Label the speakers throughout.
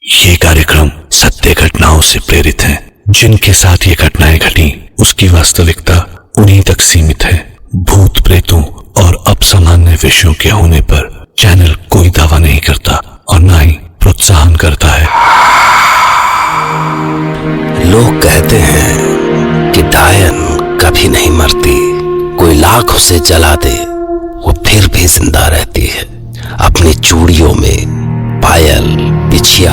Speaker 1: ये कार्यक्रम सत्य घटनाओं से प्रेरित है। जिनके साथ ये घटनाएं घटी उसकी वास्तविकता उन्हीं तक सीमित है। भूत प्रेतों और असामान्य विषयों के होने पर चैनल कोई दावा नहीं करता और न ही प्रोत्साहन करता है।
Speaker 2: लोग कहते हैं कि डायन कभी नहीं मरती, कोई लाख उसे जला दे वो फिर भी जिंदा रहती है। अपनी चूड़ियों में, पायल, बिछिया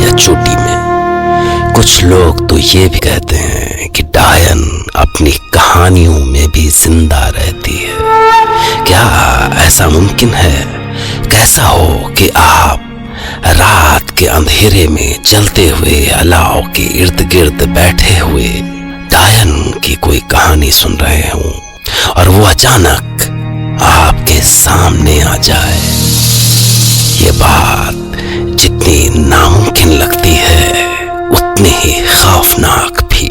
Speaker 2: या चोटी में। कुछ लोग तो ये भी कहते हैं कि डायन अपनी कहानियों में भी जिंदा रहती है। क्या ऐसा मुमकिन है? कैसा हो कि आप रात के अंधेरे में जलते हुए अलाव के इर्द गिर्द बैठे हुए डायन की कोई कहानी सुन रहे हों और वो अचानक आपके सामने आ जाए। ये बात जितनी नामुमकिन लगती है उतनी ही खौफनाक भी।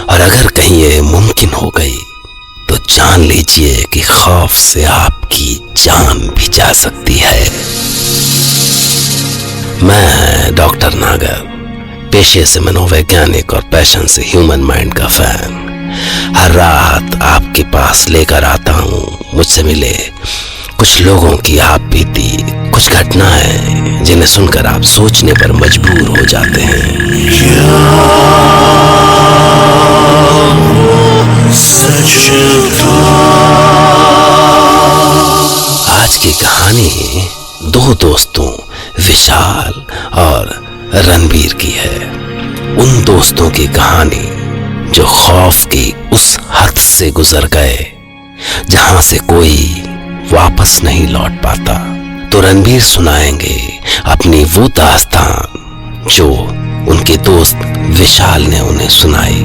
Speaker 2: और अगर कहीं ये मुमकिन हो गई तो जान लीजिए कि खौफ से आपकी जान भी जा सकती है। मैं डॉक्टर नागर, पेशे से मनोवैज्ञानिक और पैशन से ह्यूमन माइंड का फैन, हर रात आपके पास लेकर आता हूं मुझसे मिले कुछ लोगों की आप बीती कुछ घटनाएं जिन्हें सुनकर आप सोचने पर मजबूर हो जाते हैं। आज की कहानी दो दोस्तों विशाल और रणबीर की है। उन दोस्तों की कहानी जो खौफ की उस हद से गुजर गए जहां से कोई वापस नहीं लौट पाता। तो रणबीर सुनाएंगे अपनी वो दास्तान जो उनके दोस्त विशाल ने उन्हें सुनाई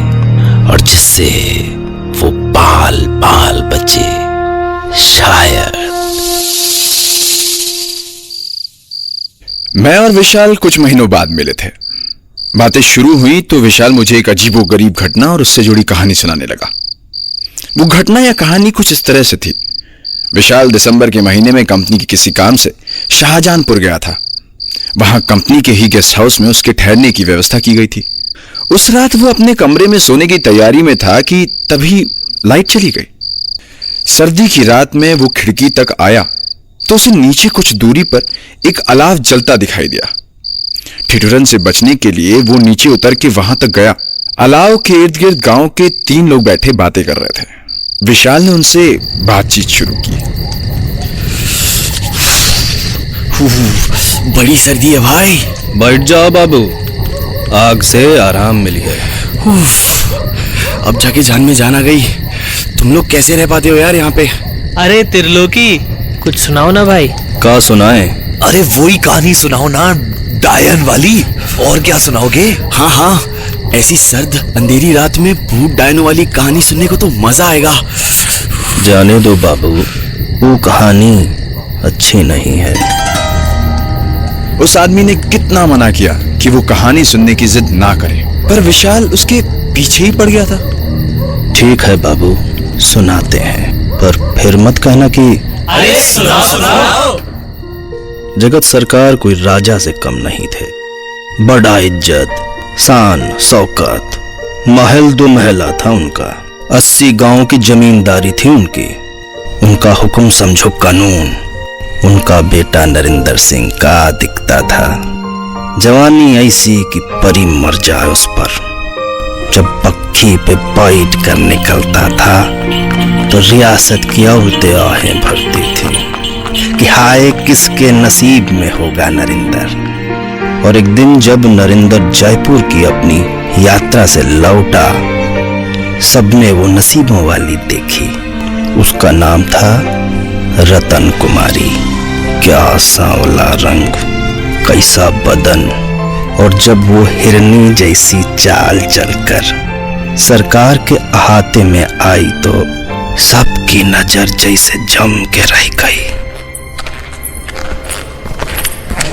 Speaker 2: और जिससे वो बाल बाल बचे। शायद
Speaker 3: मैं और विशाल कुछ महीनों बाद मिले थे। बातें शुरू हुई तो विशाल मुझे एक अजीबोगरीब घटना और उससे जुड़ी कहानी सुनाने लगा। वो घटना या कहानी कुछ इस तरह से थी। विशाल दिसंबर के महीने में कंपनी के किसी काम से शाहजहानपुर गया था। वहां कंपनी के ही गेस्ट हाउस में उसके ठहरने की व्यवस्था की गई थी। उस रात वो अपने कमरे में सोने की तैयारी में था कि तभी लाइट चली गई। सर्दी की रात में वो खिड़की तक आया तो उसे नीचे कुछ दूरी पर एक अलाव जलता दिखाई दिया। ठिठुरन से बचने के लिए वो नीचे उतर के वहां तक गया। अलाव के इर्द गिर्द गांव के 3 लोग बैठे बातें कर रहे थे। विशाल ने उनसे बातचीत शुरू की।
Speaker 4: बड़ी सर्दी है भाई।
Speaker 5: बैठ जाओ बाबू, आग से आराम मिल गया।
Speaker 4: अब जाके जान में जान आ गई। तुम लोग कैसे रह पाते हो यार यहाँ पे?
Speaker 6: अरे त्रिलोकी, कुछ सुनाओ ना भाई।
Speaker 5: क्या सुनाए?
Speaker 4: अरे वही कहानी सुनाओ ना, डायन वाली। और क्या सुनाओगे? हाँ हाँ, ऐसी सर्द अंधेरी रात में भूत डायनों वाली कहानी सुनने को तो मजा आएगा।
Speaker 5: जाने दो बाबू, वो कहानी अच्छी नहीं है।
Speaker 3: उस आदमी ने कितना मना किया कि वो कहानी सुनने की जिद ना करे, पर विशाल उसके पीछे ही पड़ गया था।
Speaker 5: ठीक है बाबू, सुनाते हैं, पर फिर मत कहना कि
Speaker 6: अरे सुनाओ।
Speaker 5: जगत सरकार कोई राजा से कम नहीं थे। बड़ा इज्जत, शान, शौकत, महल 2 महला था उनका। 80 गांव की जमींदारी थी उनकी। उनका हुक्म समझो कानून। उनका बेटा नरेंद्र सिंह का दिखता था। जवानी ऐसी कि परी मर जाए उस पर। जब पक्की पे बैठ कर निकलता था तो रियासत की औरतें आहें भरती थी कि हाय किसके नसीब में होगा नरेंद्र। और एक दिन जब नरेंद्र जयपुर की अपनी यात्रा से लौटा, सबने वो नसीबों वाली देखी। उसका नाम था रतन कुमारी। क्या सांवला रंग, कैसा बदन, और जब वो हिरनी जैसी चाल चलकर सरकार के अहाते में आई तो सबकी नजर जैसे जम के रह गई।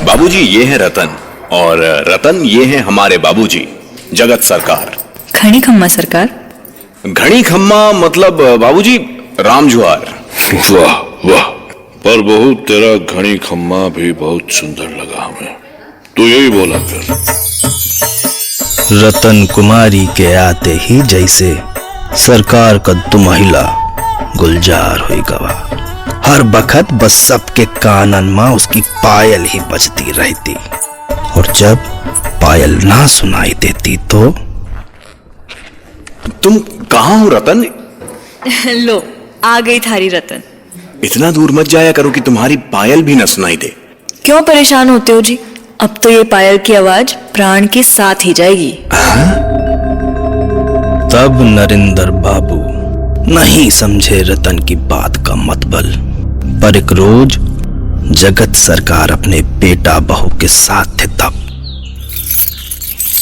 Speaker 7: बाबूजी, ये है रतन, और रतन ये है हमारे बाबूजी जगत सरकार।
Speaker 8: घड़ी खम्मा सरकार?
Speaker 7: घड़ी खम्मा मतलब बाबूजी राम जुआर।
Speaker 9: वाह वाह, पर बहू तेरा घड़ी खम्मा भी बहुत सुंदर लगा हमें।
Speaker 1: तू यही बोला कर।
Speaker 5: रतन कुमारी के आते ही जैसे सरकार का दुमहिला गुलजार हुई गवा। हर बखत बस सबके कानन में उसकी पायल ही बजती रहती, और जब पायल ना सुनाई देती तो
Speaker 7: तुम कहाँ हो रतन?
Speaker 8: लो आ गई थारी रतन।
Speaker 7: इतना दूर मत जाया करो कि तुम्हारी पायल भी न सुनाई दे।
Speaker 8: क्यों परेशान होते हो जी? अब तो ये पायल की आवाज प्राण के साथ ही जाएगी।
Speaker 5: तब नरेंद्र बाबू नहीं समझे रतन की बात का मतबल। पर एक रोज जगत सरकार अपने बेटा बहू के साथ थे तब।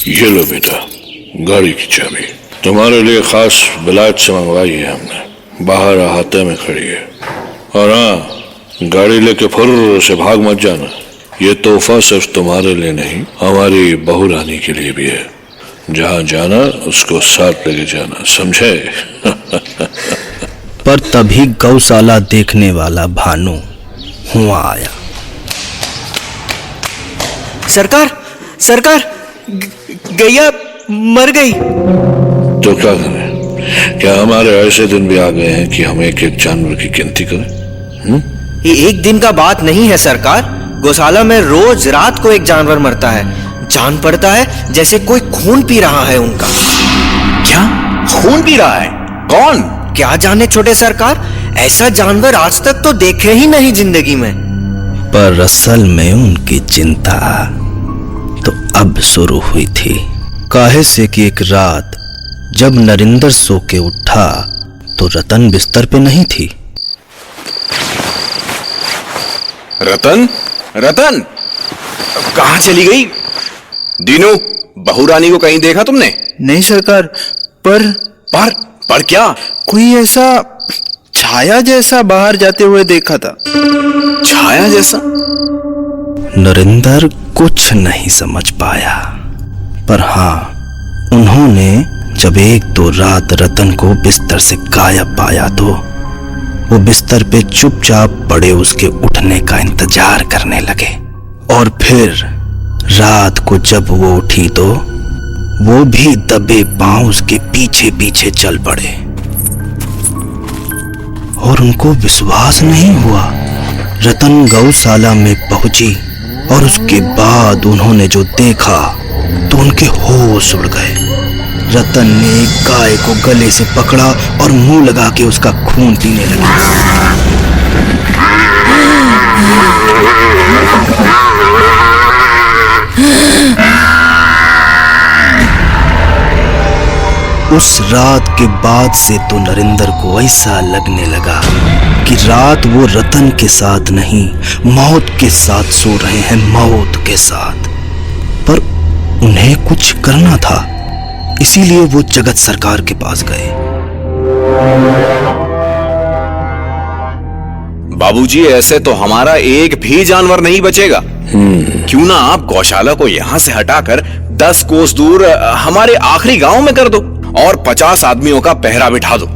Speaker 1: ये लो बेटा, गाड़ी की चाबी तुम्हारे लिए खास बिलायत से मंगवाई है हमने, बाहर अहाते में खड़ी है। और हाँ, गाड़ी लेके फुर्र से भाग मत जाना। ये तोहफा सिर्फ तुम्हारे लिए नहीं, हमारी बहू रानी के लिए भी है। जहां जाना उसको साथ लेके जाना, समझे?
Speaker 5: पर तभी गौशाला देखने वाला भानु हुआ आया।
Speaker 4: सरकार, सरकार, गैया मर गई।
Speaker 1: तो क्या करें? क्या हमारे ऐसे दिन भी आ गए हैं कि हम एक एक जानवर की गिनती करें?
Speaker 4: ये एक दिन का बात नहीं है सरकार। गौशाला में रोज रात को एक जानवर मरता है। जान पड़ता है जैसे कोई खून पी रहा है उनका।
Speaker 7: क्या खून पी रहा है? कौन?
Speaker 4: क्या जाने छोटे सरकार, ऐसा जानवर आज तक तो देखे ही नहीं जिंदगी में।
Speaker 5: पर असल में उनकी चिंता तो अब शुरू हुई थी। काहे से कि एक रात जब नरेंद्र सो के उठा तो रतन बिस्तर पे नहीं थी।
Speaker 7: रतन? रतन कहाँ चली गई? दीनू, बहू रानी को कहीं देखा तुमने?
Speaker 3: नहीं सरकार,
Speaker 7: पर क्या?
Speaker 3: कोई ऐसा छाया जैसा बाहर जाते हुए देखा था।
Speaker 7: छाया जैसा?
Speaker 5: नरेंद्र कुछ नहीं समझ पाया, पर हाँ, उन्होंने जब एक दो रात रतन को बिस्तर से गायब पाया तो वो बिस्तर पे चुपचाप पड़े उसके उठने का इंतजार करने लगे। और फिर रात को जब वो उठी तो वो भी दबे पांव उसके पीछे पीछे चल पड़े। और उनको विश्वास नहीं हुआ। रतन गौशाला में पहुंची और उसके बाद उन्होंने जो देखा तो उनके होश उड़ गए। रतन ने एक गाय को गले से पकड़ा और मुंह लगा के उसका खून पीने लगा। उस रात के बाद से तो नरेंद्र को ऐसा लगने लगा कि रात वो रतन के साथ नहीं, मौत के साथ सो रहे हैं, मौत के साथ। पर उन्हें कुछ करना था, इसीलिए वो जगत सरकार के पास गए।
Speaker 7: बाबूजी, ऐसे तो हमारा एक भी जानवर नहीं बचेगा। क्यों ना आप गौशाला को यहाँ से हटाकर 10 कोस दूर हमारे आखिरी गांव में कर दो और 50 आदमियों का पहरा बिठा दो।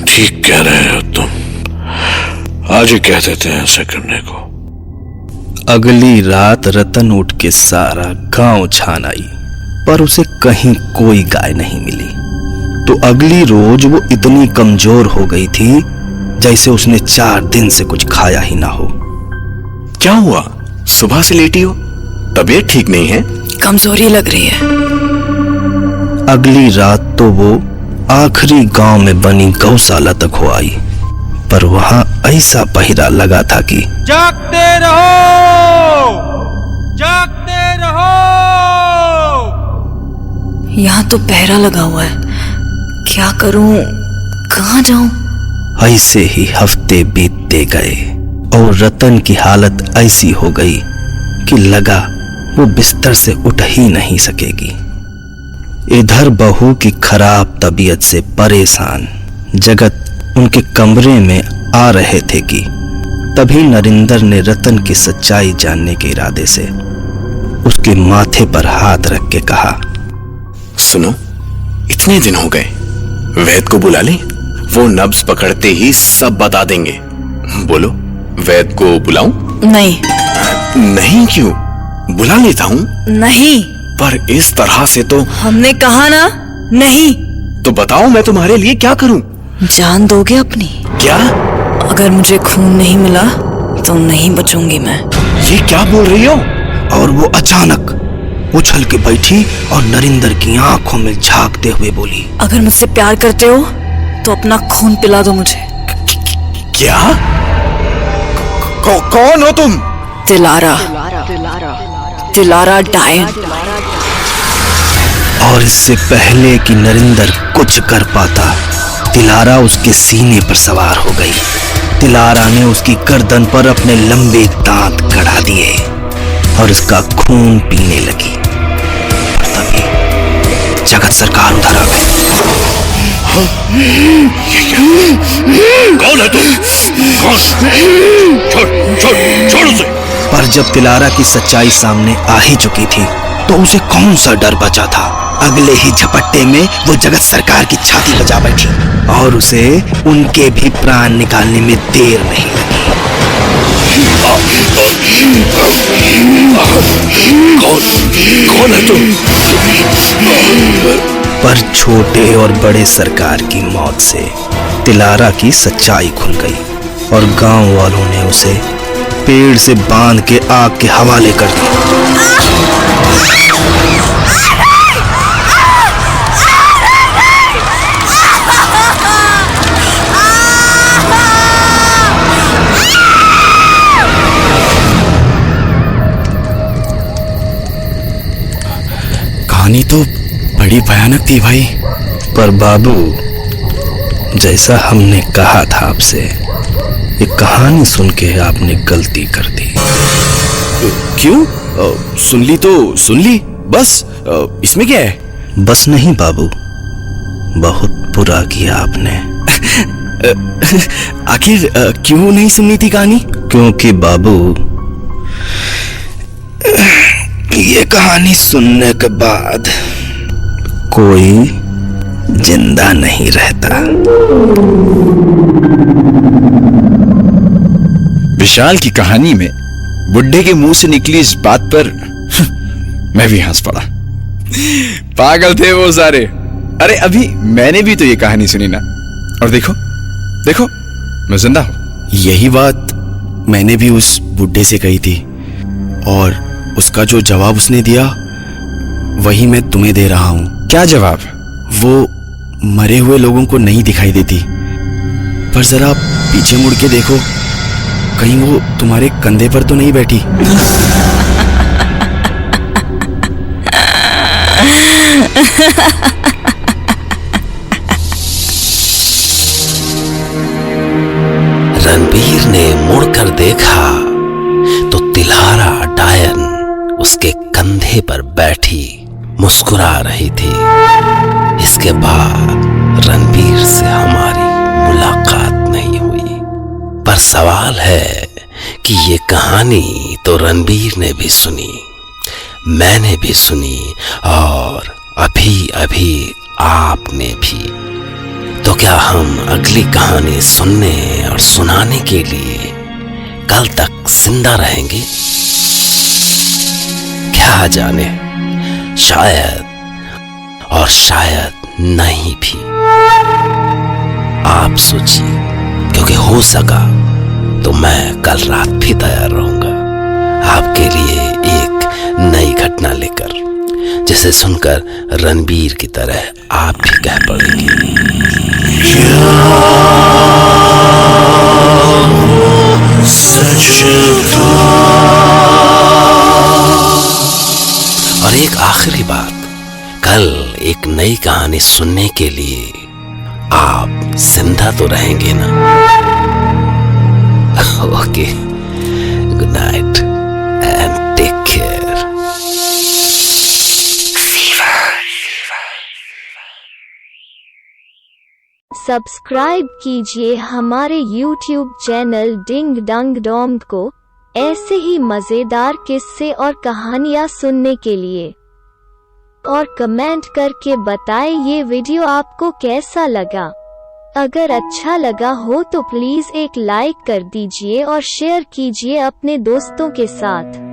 Speaker 1: ठीक कह रहे हो तुम। आज ही कह देते हैं ऐसा करने को।
Speaker 5: अगली रात रतन उठ के सारा गांव छान आई, पर उसे कहीं कोई गाय नहीं मिली। तो अगली रोज वो इतनी कमजोर हो गई थी जैसे उसने 4 दिन से कुछ खाया ही ना हो।
Speaker 7: क्या हुआ? सुबह से लेटी हो? तबीयत ठीक नहीं है?
Speaker 8: कमजोरी लग रही है।
Speaker 5: अगली रात तो वो आखिरी गांव में बनी गौशाला तक हो आई, पर वहां ऐसा पहरा लगा था कि
Speaker 9: जागते रहो, जागते रहो।
Speaker 8: यहाँ तो पहरा लगा हुआ है, क्या करूं, कहाँ जाऊं?
Speaker 5: ऐसे ही हफ्ते बीतते गए और रतन की हालत ऐसी हो गई कि लगा वो बिस्तर से उठ ही नहीं सकेगी। इधर बहू की खराब तबीयत से परेशान जगत उनके कमरे में आ रहे थे कि तभी नरेंद्र ने रतन की सच्चाई जानने के इरादे से उसके माथे पर हाथ रख के कहा,
Speaker 7: सुनो, इतने दिन हो गए, वैद को बुला ले, वो नब्ज पकड़ते ही सब बता देंगे। बोलो, वैद को बुलाऊं?
Speaker 8: नहीं।
Speaker 7: नहीं क्यों? बुला लेता हूँ।
Speaker 8: नहीं,
Speaker 7: पर इस तरह से तो।
Speaker 8: हमने कहा ना नहीं।
Speaker 7: तो बताओ मैं तुम्हारे लिए क्या करूँ?
Speaker 8: जान दोगे अपनी?
Speaker 7: क्या?
Speaker 8: अगर मुझे खून नहीं मिला तो नहीं बचूंगी मैं।
Speaker 7: ये क्या बोल रही हो?
Speaker 5: और वो अचानक उछल के बैठी और नरेंद्र की आंखों में झांकते हुए बोली,
Speaker 8: अगर मुझसे प्यार करते हो तो अपना खून पिला दो मुझे।
Speaker 7: क्या? कौन हो तुम?
Speaker 8: दिलारा, दिलारा डायन।
Speaker 5: और इससे पहले कि नरेंद्र कुछ कर पाता, दिलारा उसके सीने पर सवार हो गई। दिलारा ने उसकी गर्दन पर अपने लंबे दांत गड़ा दिए और उसका खून पीने लगी। पर तभी जगत सरकार उधर आ गए।
Speaker 1: कौन है तुम? छोड़ उसे।
Speaker 5: पर जब दिलारा की सच्चाई सामने आ ही चुकी थी तो उसे कौन सा डर बचा था। अगले ही झपट्टे में वो जगत सरकार की छाती बजा बैठी और उसे उनके भी प्राण निकालने में देर नहीं लगी।
Speaker 1: कौन है तुम?
Speaker 5: पर छोटे और बड़े सरकार की मौत से दिलारा की सच्चाई खुल गई और गांव वालों ने उसे पेड़ से बांध के आग के हवाले कर दिया।
Speaker 4: कहानी तो बड़ी भयानक थी भाई।
Speaker 5: पर बाबू, जैसा हमने कहा था आपसे, ये कहानी सुन के आपने गलती कर दी।
Speaker 4: क्यों? सुन ली तो सुन ली, बस इसमें क्या है?
Speaker 5: बस नहीं बाबू, बहुत बुरा किया आपने।
Speaker 4: आखिर क्यों नहीं सुननी थी कहानी?
Speaker 5: क्योंकि बाबू, ये कहानी सुनने के बाद कोई जिंदा नहीं रहता।
Speaker 3: विशाल की कहानी में बुड्ढे के मुंह से निकली इस बात पर मैं भी हंस पड़ा। पागल थे वो सारे। अरे अभी मैंने भी तो ये कहानी सुनी ना, और देखो देखो मैं जिंदा हूं।
Speaker 4: यही बात मैंने भी उस बुड्ढे से कही थी और उसका जो जवाब उसने दिया वही मैं तुम्हें दे रहा हूं।
Speaker 3: क्या जवाब?
Speaker 4: वो मरे हुए लोगों को नहीं दिखाई देती, पर जरा पीछे मुड़ के देखो, कहीं वो तुम्हारे कंधे पर तो नहीं बैठी।
Speaker 2: रणबीर ने मुड़कर देखा तो दिलारा डायन उसके कंधे पर बैठी मुस्कुरा रही थी। इसके बाद रणबीर से हमारी मुलाकात नहीं हुई। पर सवाल है कि ये कहानी तो रणबीर ने भी सुनी, मैंने भी सुनी और अभी अभी आपने भी। तो क्या हम अगली कहानी सुनने और सुनाने के लिए कल तक जिंदा रहेंगे? क्या जाने, शायद और शायद नहीं भी। आप सोचिए, क्योंकि हो सका तो मैं कल रात भी तैयार रहूंगा आपके लिए एक नई घटना लेकर, जिसे सुनकर रणबीर की तरह आप भी कह पड़ेंगे, और एक आखिरी बात, कल एक नई कहानी सुनने के लिए आप जिंदा तो रहेंगे ना? Okay, good night and take care.
Speaker 10: Subscribe कीजिए हमारे YouTube channel ding dang dong को ऐसे ही मजेदार किस्से और कहानियाँ सुनने के लिए, और कमेंट करके बताएं ये वीडियो आपको कैसा लगा। अगर अच्छा लगा हो तो प्लीज एक लाइक कर दीजिए और शेयर कीजिए अपने दोस्तों के साथ।